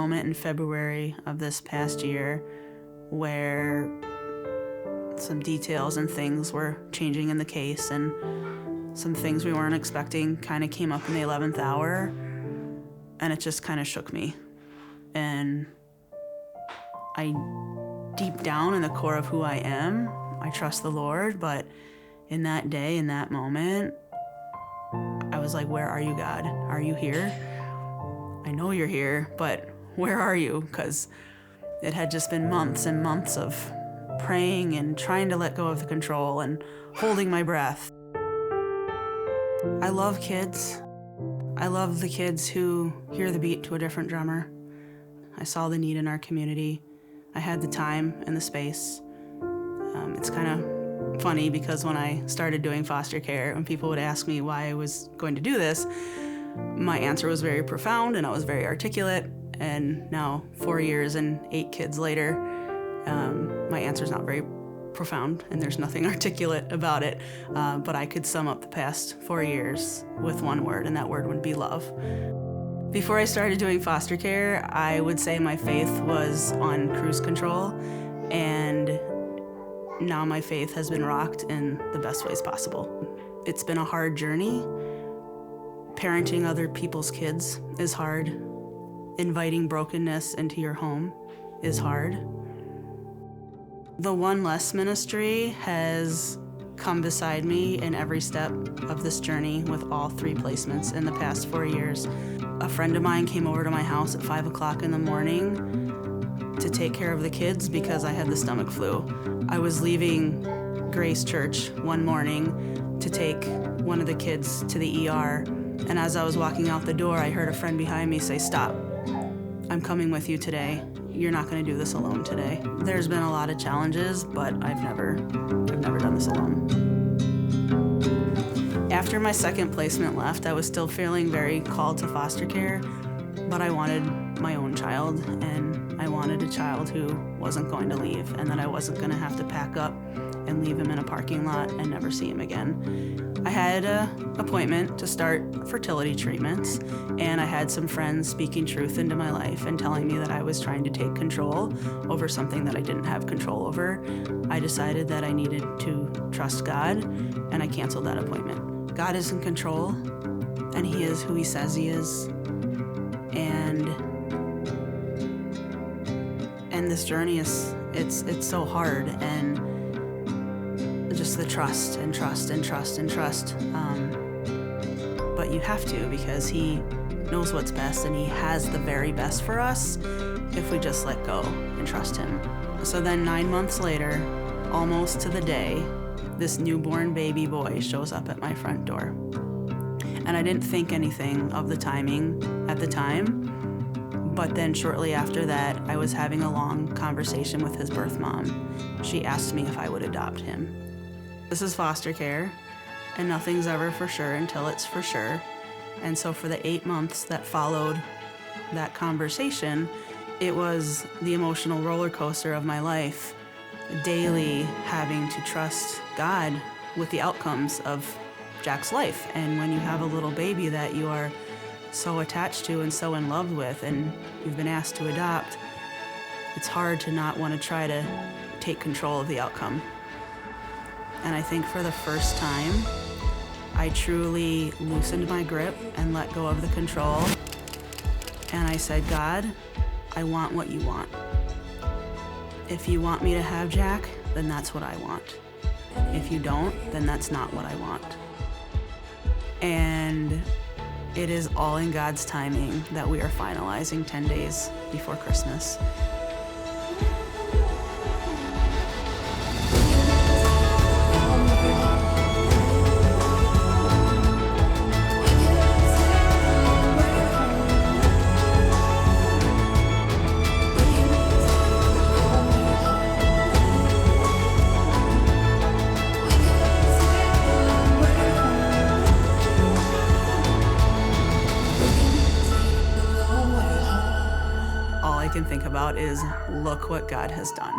moment in February of this past year where some details and things were changing in the case, and some things we weren't expecting kind of came up in the 11th hour, and it just kind of shook me. And I, deep down in the core of who I am, I trust the Lord, but in that day, in that moment, I was like, where are you, God? Are you here? I know you're here, but where are you? Because it had just been months and months of praying and trying to let go of the control and holding my breath. I love kids. I love the kids who hear the beat to a different drummer. I saw the need in our community. I had the time and the space. It's kind of funny because when I started doing foster care, when people would ask me why I was going to do this, my answer was very profound and I was very articulate. And now, 4 years and 8 kids later, my answer is not very profound and there's nothing articulate about it. But I could sum up the past 4 years with one word, and that word would be love. Before I started doing foster care, I would say my faith was on cruise control, and now my faith has been rocked in the best ways possible. It's been a hard journey. Parenting other people's kids is hard. Inviting brokenness into your home is hard. The One Less ministry has come beside me in every step of this journey with all 3 placements in the past 4 years. A friend of mine came over to my house at 5 o'clock in the morning to take care of the kids because I had the stomach flu. I was leaving Grace Church one morning to take one of the kids to the ER, and as I was walking out the door, I heard a friend behind me say, "Stop, I'm coming with you today. You're not gonna do this alone today." There's been a lot of challenges, but I've never done this alone. After my second placement left, I was still feeling very called to foster care, but I wanted my own child, and I wanted a child who wasn't going to leave, and that I wasn't gonna have to pack up and leave him in a parking lot and never see him again. I had an appointment to start fertility treatments, and I had some friends speaking truth into my life and telling me that I was trying to take control over something that I didn't have control over. I decided that I needed to trust God, and I canceled that appointment. God is in control, and He is who He says He is, and this journey it's so hard, and just the trust and trust and trust and trust. But you have to, because He knows what's best, and He has the very best for us if we just let go and trust Him. So then 9 months later, almost to the day, this newborn baby boy shows up at my front door. And I didn't think anything of the timing at the time, but then shortly after that, I was having a long conversation with his birth mom. She asked me if I would adopt him. This is foster care, and nothing's ever for sure until it's for sure. And so for the 8 months that followed that conversation, it was the emotional roller coaster of my life, daily having to trust God with the outcomes of Jack's life. And when you have a little baby that you are so attached to and so in love with, and you've been asked to adopt, it's hard to not want to try to take control of the outcome. And I think for the first time, I truly loosened my grip and let go of the control. And I said, God, I want what you want. If you want me to have Jack, then that's what I want. If you don't, then that's not what I want. And it is all in God's timing that we are finalizing 10 days before Christmas. All I can think about is, look what God has done.